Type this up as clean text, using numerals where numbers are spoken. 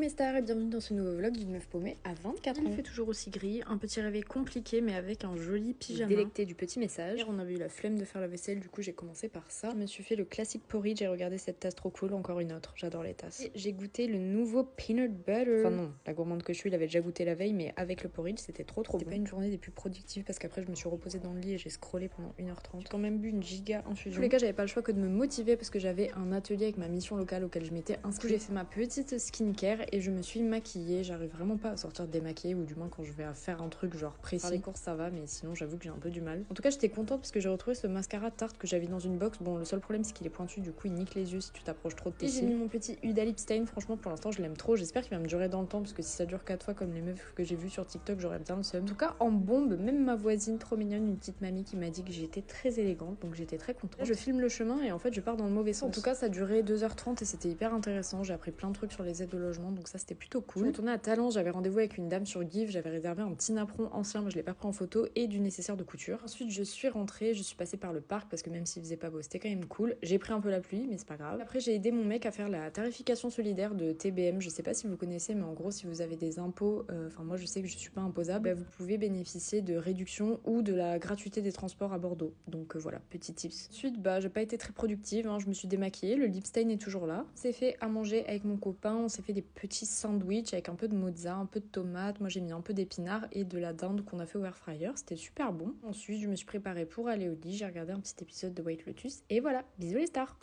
mes stars et bienvenue dans ce nouveau vlog d'une meuf paumée à 24 ans. Il fait toujours aussi gris, un petit réveil compliqué mais avec un joli pyjama. Délecté du petit message. Hier on avait eu la flemme de faire la vaisselle, du coup j'ai commencé par ça. Je me suis fait le classique porridge, j'ai regardé cette tasse trop cool, encore une autre, j'adore les tasses. Et j'ai goûté le nouveau peanut butter. Enfin non, la gourmande que je suis l'avait déjà goûté la veille, mais avec le porridge c'était trop bon. C'était pas une journée des plus productives parce qu'après je me suis reposée dans le lit et j'ai scrollé pendant 1h30. J'ai quand même bu une giga infusion. En tous les cas j'avais pas le choix que de me motiver parce que j'avais un atelier avec ma mission locale auquel je m'étais inscrite. J'ai fait ma petite skincare et je me suis maquillée. J'arrive vraiment pas à sortir démaquillée, ou du moins quand je vais faire un truc genre précis. Par les courses ça va, mais sinon j'avoue que j'ai un peu du mal. En tout cas j'étais contente parce que j'ai retrouvé ce mascara Tarte que j'avais dans une box. Bon, le seul problème c'est qu'il est pointu, du coup il nique les yeux si tu t'approches trop de tes cils. J'ai mis mon petit Huda Lip Stain, franchement pour l'instant je l'aime trop. J'espère qu'il va me durer dans le temps parce que si ça dure 4 fois comme les meufs que j'ai vues sur TikTok, j'aurais bien le seum. En tout cas en bombe, même ma voisine trop mignonne, une petite mamie qui m'a dit que j'étais très élégante, donc j'étais très contente. Là, je filme le chemin et en fait je pars dans le mauvais sens. En tout cas ça durait 2h30 et c'était hyper intéressant. J'ai appris plein de trucs sur les aides au logement, donc ça c'était plutôt cool. Je retournais à Talence, j'avais rendez-vous avec une dame sur Give, j'avais réservé un petit napperon ancien, mais je l'ai pas pris en photo, et du nécessaire de couture. Ensuite je suis rentrée, je suis passée par le parc parce que même s'il faisait pas beau c'était quand même cool. J'ai pris un peu la pluie mais c'est pas grave. Après j'ai aidé mon mec à faire la tarification solidaire de TBM, je sais pas si vous connaissez, mais en gros si vous avez des impôts, enfin moi je sais que je suis pas imposable, vous pouvez bénéficier de réduction ou de la gratuité des transports à Bordeaux. Donc voilà, petit tips. Ensuite j'ai pas été très productive, je me suis démaquillée, le lip stain est toujours là. On s'est fait à manger avec mon copain, on s'est fait des petits sandwichs avec un peu de mozza, un peu de tomate, moi j'ai mis un peu d'épinards et de la dinde qu'on a fait au air fryer, c'était super bon. Ensuite je me suis préparée pour aller au lit, j'ai regardé un petit épisode de White Lotus et voilà, bisous les stars.